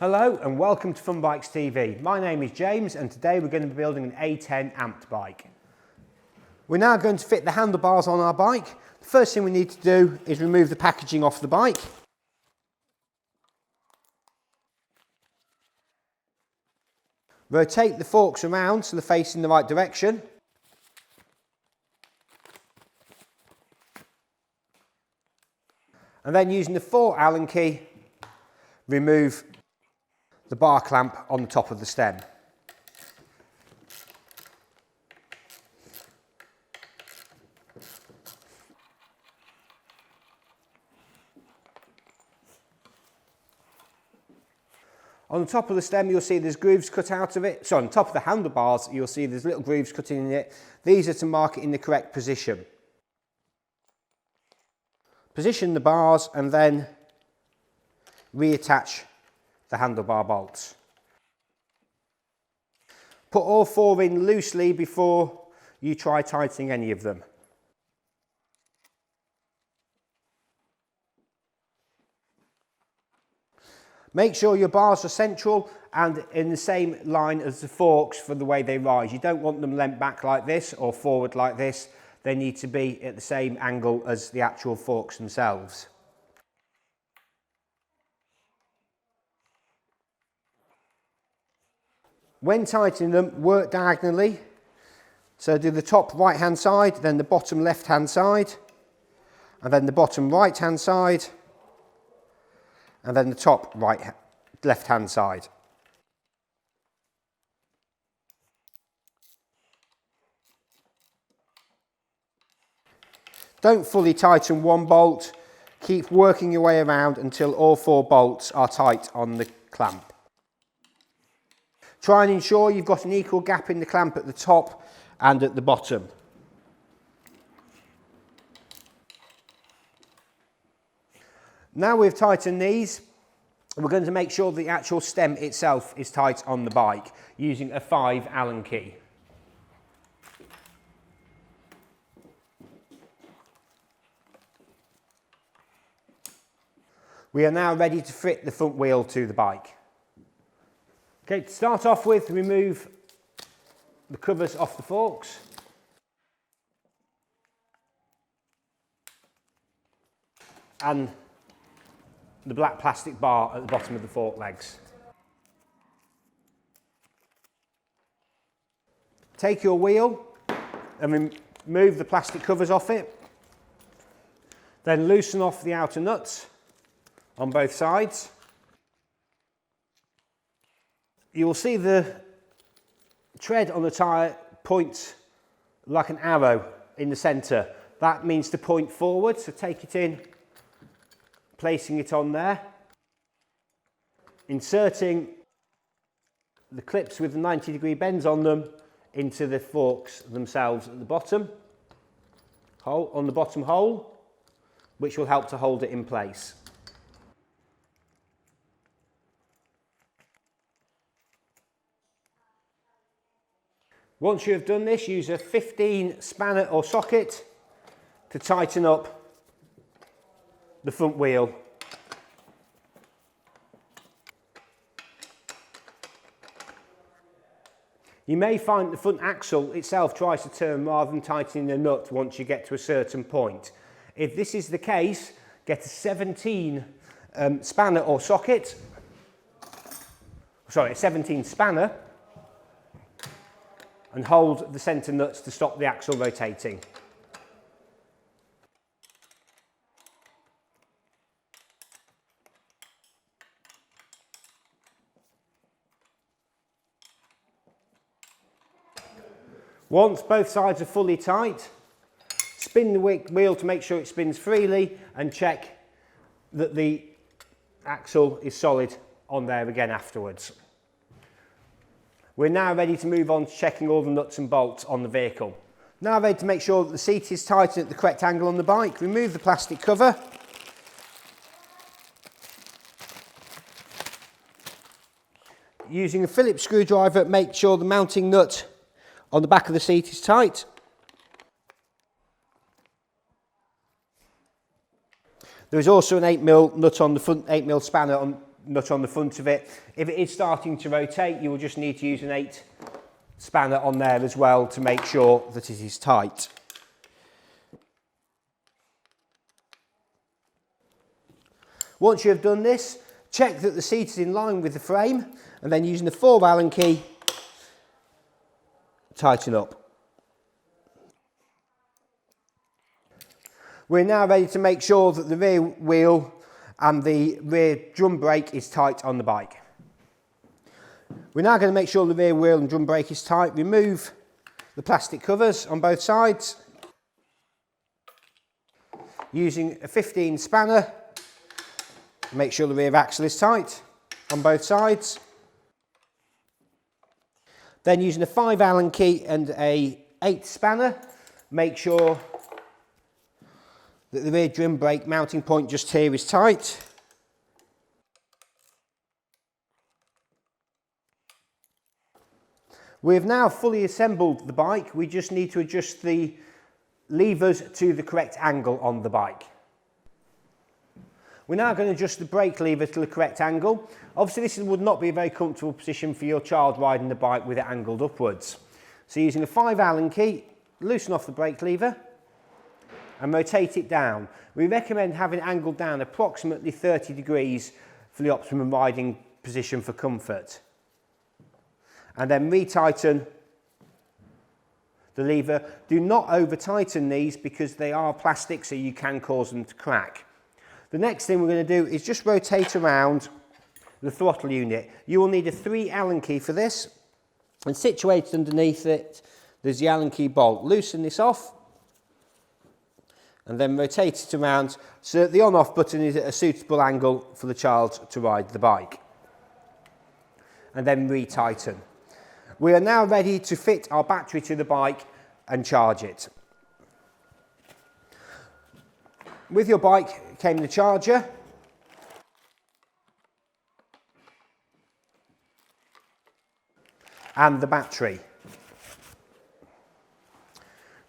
Hello and welcome to Fun Bikes TV. My name is James and today we're going to be building an A10 amped bike. We're now going to fit the handlebars on our bike. The first thing we need to do is remove the packaging off the bike. Rotate the forks around so they're facing the right direction. And then using the 4 Allen key, remove the bar clamp on the top of the stem. On the top of the stem you'll see there's grooves cut out of it. So on the top of the handlebars you'll see there's little grooves cut in it. These are to mark it in the correct position. Position the bars and then reattach the handlebar bolts. Put all 4 in loosely before you try tightening any of them. Make sure your bars are central and in the same line as the forks for the way they rise. You don't want them leant back like this or forward like this. They need to be at the same angle as the actual forks themselves. When tightening them, work diagonally. So do the top right hand side, then the bottom left hand side, and then the bottom right hand side, and then the top left hand side. Don't fully tighten one bolt. Keep working your way around until all 4 bolts are tight on the clamp. Try and ensure you've got an equal gap in the clamp at the top and at the bottom. Now we've tightened these, we're going to make sure the actual stem itself is tight on the bike using a 5 Allen key. We are now ready to fit the front wheel to the bike. Okay, to start off with, remove the covers off the forks. And the black plastic bar at the bottom of the fork legs. Take your wheel and remove the plastic covers off it. Then loosen off the outer nuts on both sides. You will see the tread on the tyre points like an arrow in the centre. That means to point forward, so take it in, placing it on there, inserting the clips with the 90-degree bends on them into the forks themselves at the bottom, on the bottom hole, which will help to hold it in place. Once you have done this, use a 15 spanner or socket to tighten up the front wheel. You may find the front axle itself tries to turn rather than tightening the nut once you get to a certain point. If this is the case, get a 17 spanner or socket, sorry, a 17 spanner, and hold the centre nuts to stop the axle rotating. Once both sides are fully tight, spin the wheel to make sure it spins freely and check that the axle is solid on there again afterwards. We're now ready to move on to checking all the nuts and bolts on the vehicle. Now ready to make sure that the seat is tightened at the correct angle on the bike. Remove the plastic cover. Using a Phillips screwdriver, make sure the mounting nut on the back of the seat is tight. There is also an 8mm nut on the front, 8mm spanner nut on the front of it. If it is starting to rotate, you will just need to use an 8 spanner on there as well to make sure that it is tight. Once you have done this, check that the seat is in line with the frame, and then using the 4 Allen key, tighten up. We're now ready to make sure that the rear wheel and the rear drum brake is tight on the bike. We're now going to make sure the rear wheel and drum brake is tight. Remove the plastic covers on both sides. Using a 15 spanner, make sure the rear axle is tight on both sides. Then using a 5 Allen key and a 8 spanner, make sure that the rear drum brake mounting point just here is tight. We have now fully assembled the bike. We just need to adjust the levers to the correct angle on the bike. We're now going to adjust the brake lever to the correct angle. Obviously this would not be a very comfortable position for your child riding the bike with it angled upwards. So using a 5 Allen key, loosen off the brake lever and rotate it down. We recommend having it angled down approximately 30 degrees for the optimum riding position for comfort. And then retighten the lever. Do not over tighten these because they are plastic, so you can cause them to crack. The next thing we're going to do is just rotate around the throttle unit. You will need a 3 Allen key for this, and situated underneath it there's the Allen key bolt. Loosen this off and then rotate it around so that the on-off button is at a suitable angle for the child to ride the bike. And then retighten. We are now ready to fit our battery to the bike and charge it. With your bike came the charger, and the battery.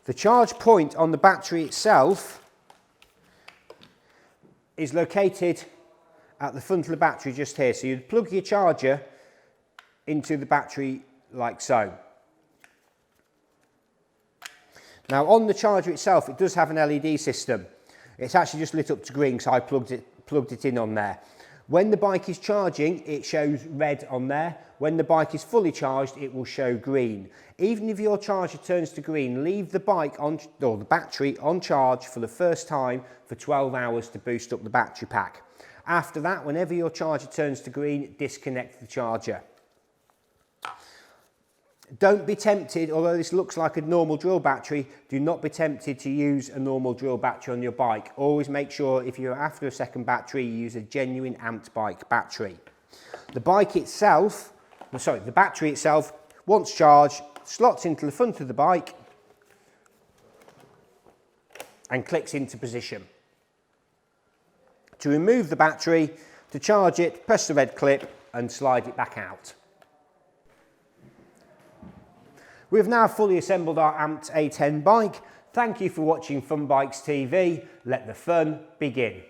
The charge point on the battery itself is located at the front of the battery just here. So you'd plug your charger into the battery like so. Now on the charger itself, it does have an LED system. It's actually just lit up to green, so I plugged it in on there. When the bike is charging, it shows red on there. When the bike is fully charged, it will show green. Even if your charger turns to green, leave the bike on, or the battery on charge for the first time for 12 hours to boost up the battery pack. After that, whenever your charger turns to green, disconnect the charger. Don't be tempted, although this looks like a normal drill battery, do not be tempted to use a normal drill battery on your bike. Always make sure if you're after a second battery, you use a genuine Amped bike battery. The battery itself, once charged, slots into the front of the bike and clicks into position. To remove the battery, to charge it, press the red clip and slide it back out. We've now fully assembled our Amped A10 bike. Thank you for watching Fun Bikes TV. Let the fun begin.